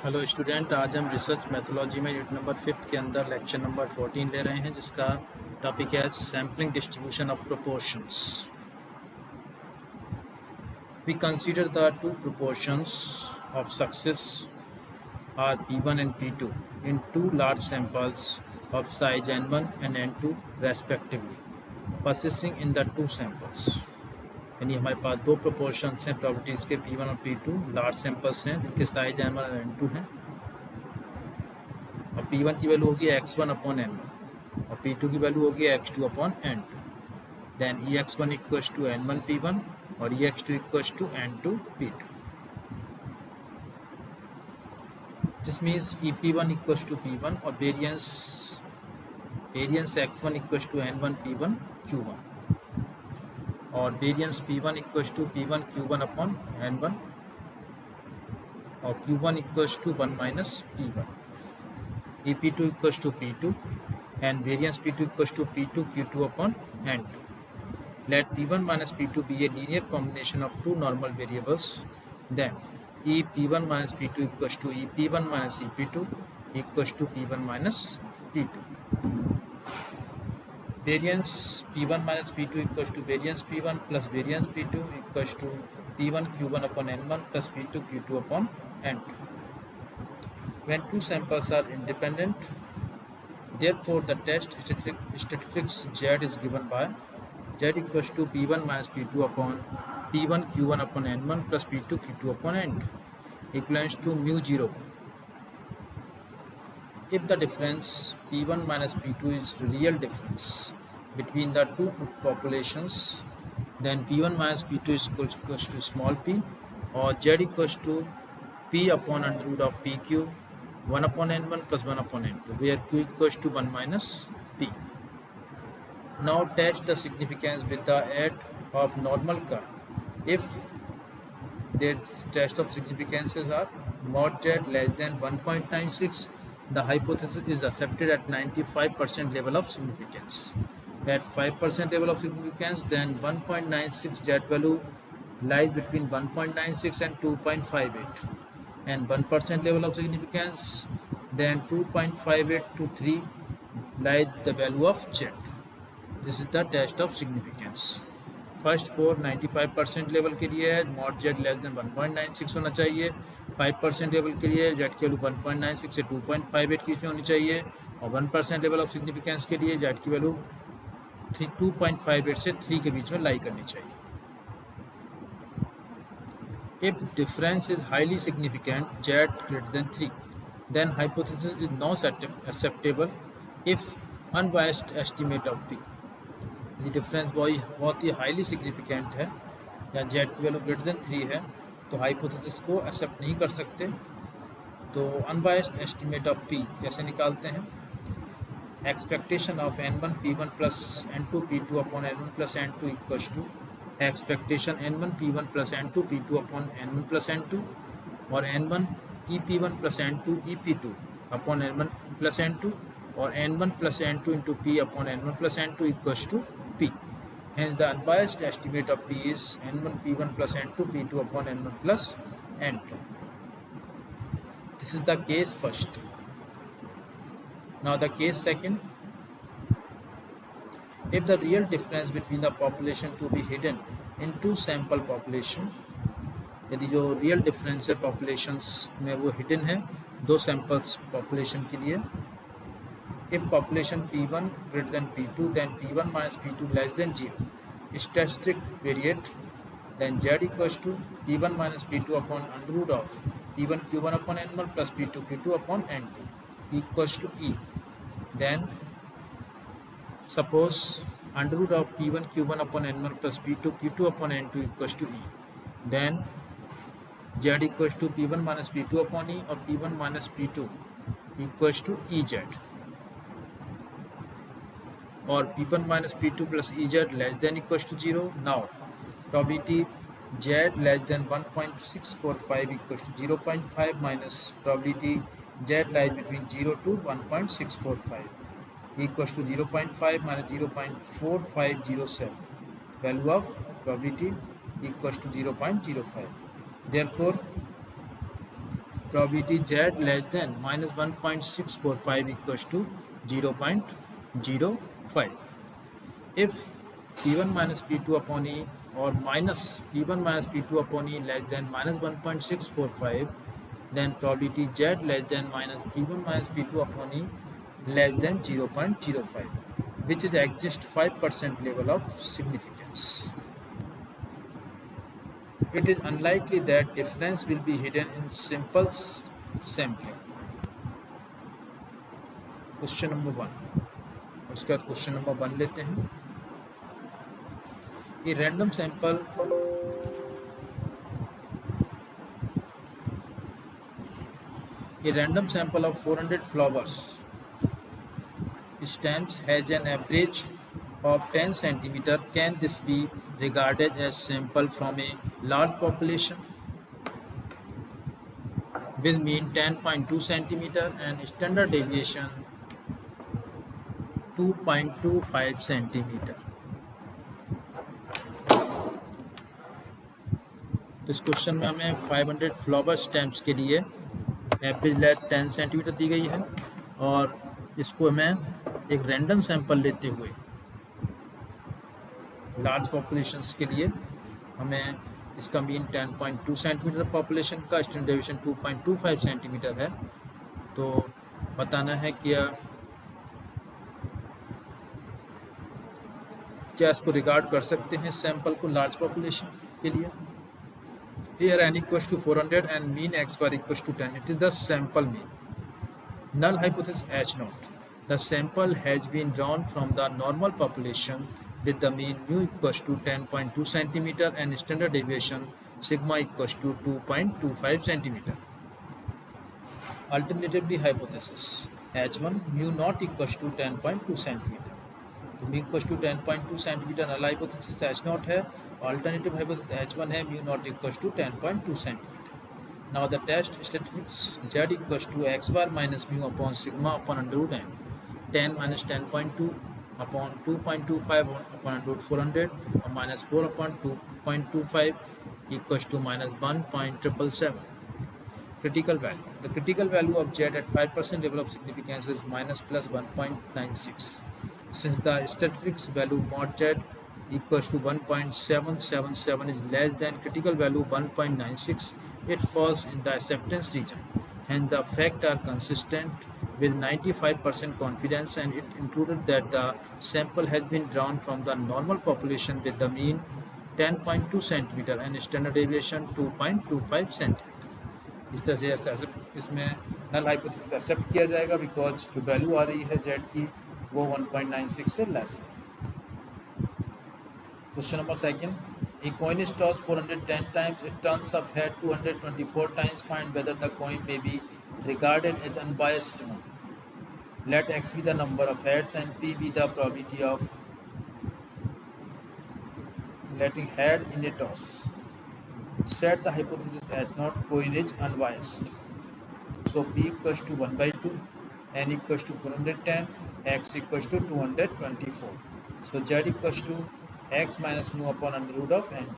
Hello student, आज हम research mythology में यूनिट नंबर 5 के अंदर लेक्चर नंबर 14 ले रहे हैं, जिसका टॉपिक है sampling distribution of proportions. We consider the two proportions of success are P1 and P2 in two large samples of size N1 and N2 respectively, persisting in the two samples। यानी हमारे पास दो proportions हैं properties के, P1 और P2 large samples हैं जिनके size N1 और N2 हैं, और P1 की वैल्यू होगी x1 अपॉन N1 और P2 की वैल्यू होगी x2 upon N2। Then Ex1 equals to N1 P1 और Ex2 equals to N2 P2। This means EP1 equals to P1 और variance x1 equals to N1 P1 Q1 और variance P1 equals to P1 Q1 upon N1 और Q1 equals to 1 minus P1। EP2 equals to P2 and variance P2 equals to P2 Q2 upon N2. Let P1 minus P2 be a linear combination of two normal variables. Then EP1 minus P2 equals to EP1 minus EP2 equals to P1 minus P2. Variance P1 minus P2 equals to variance P1 plus variance P2 equals to P1 Q1 upon N1 plus P2 Q2 upon N2. When two samples are independent, therefore the test statistics Z is given by Z equals to P1 minus P2 upon P1 Q1 upon N1 plus P2 Q2 upon N2 equivalents to mu 0. If the difference P1 minus P2 is real difference between the two populations, then P1 minus P2 is equals to small p, or Z equals to P upon under root of PQ 1 upon N1 plus 1 upon N2, where Q equals to 1 minus P. Now test the significance with the aid of normal curve. If their test of significances are mod Z less than 1.96, the hypothesis is accepted at 95% level of significance. At 5% level of significance, then 1.96 Z value lies between 1.96 and 2.58. And 1% level of significance, then 2.58 to 3 lies the value of Z. This is the test of significance. First 95% level के लिए है mod Z less than 1.96 होना चाहिए, 5% level के लिए Z की value 1.96 से 2.58 की होनी चाहिए, और 1% लेवल ऑफ सिग्निफिकेंस के लिए Z की वैल्यू 2.58 से 3 के बीच में लाई करनी चाहिए। If difference is highly significant, Z greater than 3, then hypothesis is not acceptable if unbiased estimate of P. यदि डिफरेंस बहुत ही हाईली सिग्निफिकेंट है या Z की वैल्यू ग्रेटर देन 3 है, तो हाइपोथेसिस को एक्सेप्ट नहीं कर सकते। तो अनबायस्ड एस्टिमेट ऑफ P कैसे निकालते हैं? Expectation of N1 P1 plus N2 P2 upon N1 plus N2 equals to expectation N1 P1 plus N2 P2 upon N1 plus N2 और N1 EP1 plus N2 EP2 upon N1 plus N2 और N1 plus N2 into P upon N1 plus N2 equals to P. Hence the unbiased estimate of P is N1 P1 plus N2 P2 upon N1 plus N2. This is the case first. Now the case second. If the real difference between the population to be hidden in two sample population, यदि जो real difference है populations में वो hidden है दो samples population के लिए, if population P1 greater than P2, then P1 minus P2 less than 0, statistic variate, then Z equals to P1 minus P2 upon under root of P1 Q1 upon N1 plus P2 Q2 upon N2 equals to E. Then suppose under root of P1 Q1 upon N1 plus P2 Q2 upon N2 equals to E. Then Z equals to P1 minus P2 upon E or P1 minus P2 equals to EZ, or P1 minus P2 plus EZ less than equals to 0. Now probability Z less than 1.645 equals to 0.5 minus probability Z lies between 0 to 1.645 equals to 0.5 minus 0.4507. Value of probability equals to 0.05. Therefore probability z less than minus 1.645 equals to 0.05. If P1 minus P2 upon E or minus P1 minus P2 upon E less than minus 1.645, then probability Z less than minus P1 minus P2 upon E less than 0.05, which is at just 5% level of significance. It is unlikely that difference will be hidden in simple sampling. Question number 1. उसके बाद question number 1 लेते हैं. A random sample of 400 flowers stems has an average of 10 centimeter. Can this be regarded as sample from a large population with mean 10.2 centimeter and standard deviation 2.25 centimeter? तो इस question में हमें 500 flower stems के लिए average length 10 centimetre दी गई है और इसको हमें एक रैंडम सैंपल लेते हुए लार्ज पॉपुलेशंस के लिए हमें इसका मीन 10.2 सेंटीमीटर पॉपुलेशन का, स्टैंडर्ड डेविएशन 2.25 सेंटीमीटर है. तो बताना है कि क्या इसको रिगार्ड कर सकते हैं सैंपल को लार्ज पॉपुलेशन के लिए. Here n equals to 400 and mean x bar equals to 10. It is the sample mean. Null hypothesis H naught. The sample has been drawn from the normal population with the mean mu equals to 10.2 centimeter and standard deviation sigma equals to 2.25 centimeter. Alternatively, hypothesis H1 mu naught equals to 10.2 centimeter. तो mu equals to 10.2 centimeter null hypothesis H naught है. Alternative hypothesis H1 है mu naught equals to 10.2 centimeter. Now the test statistics Z equals to x bar minus mu upon sigma upon under root n. 10 minus 10.2 upon 2.25 upon under root 400 or minus 4 upon 2.25 equals to minus 1.777. Critical value. The critical value of Z at 5% level of significance is minus plus 1.96. Since the statistics value mod Z equals to 1.777 is less than critical value 1.96, it falls in the acceptance region. Hence the facts are consistent with 95% confidence, and it included that the sample has been drawn from the normal population with the mean 10.2 centimeter and standard deviation 2.25 centimeter. इस तरह से इसमें null hypothesis accept किया जाएगा because जो value आ रही है Z की वो 1.96 से लेस है. Question number 2. A coin is tossed 410 times. It turns up head 224 times. Find whether the coin may be regarded as unbiased one. Let x be the number of heads and p be the probability of letting head in a toss. Set the hypothesis H naught, coin is unbiased. So p equals to 1 by 2, n equals to 410, x equals to 224. So z equals to x minus mu upon under root of np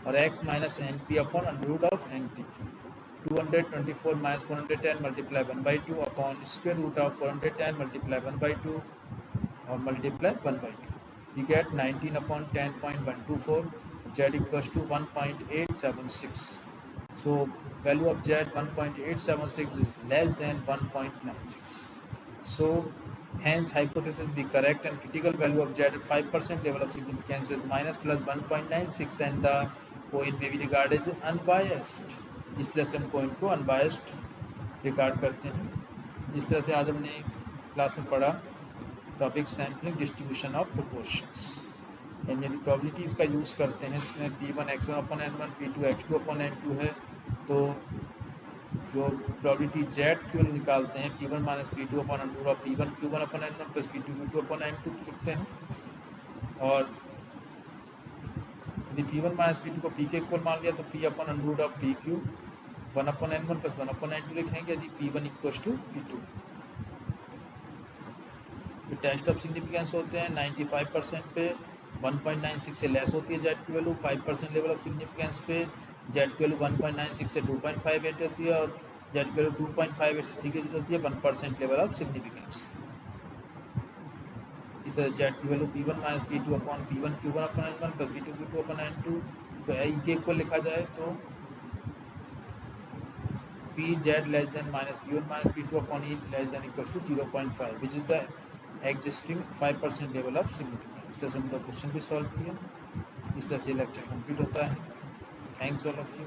or x minus np upon under root of np. 224 minus 410 multiply 1 by 2 upon square root of 410 multiply 1 by 2 or multiply 1 by 2. We get 19 upon 10.124. Z equals to 1.876. So value of Z 1.876 is less than 1.96. So hence hypothesis be correct and critical value of Z at 5% level of significance is minus plus 1.96 and the coin may be regarded as unbiased. इस तरह से हम coin को unbiased regard करते हैं. इस तरह से आज हमने क्लास में पढ़ा topic sampling distribution of proportions. And यदि प्रोबेबिलिटीज़ का यूज़ करते हैं जिसमें P1 x1 अपन n1 P2 x2 अपन n2 है तो जो प्रोबेबिलिटी Z क्यू निकालते हैं P1 minus P2 upon under of P1 Q1 upon n1 plus P2 Q2 upon n2 लिखते हैं. और यदि P1 माइनस P2 को P के इक्वल मान लिया तो P upon under of PQ 1 upon n1 plus 1 upon n2 लिखेंगे यदि P1 equals to P2. Test of significance होते हैं 95% पे 1.96 से लेस होती है जेड की वैल्यू. 5% लेवल ऑफ सिग्निफिकेंस पे जेड की वैल्यू 1.96 से 2.58 होती है और जेड की वैल्यू 2.5 से 3 की होती है 1% लेवल ऑफ सिग्निफिकेंस। इस तरह जेड की value P1 minus P2 upon P1 Q1 upon N1 plus P2 Q2 upon N2 तो ई के इक्वल लिखा जाए तो P Z less than minus P1 minus P2 upon E less than equals to 0.5 which is the existing 5% level of significance. इस तरह से हम question भी सॉल्व किया। इस तरह से लेक्चर कंप्लीट होता है। Thanks all of you.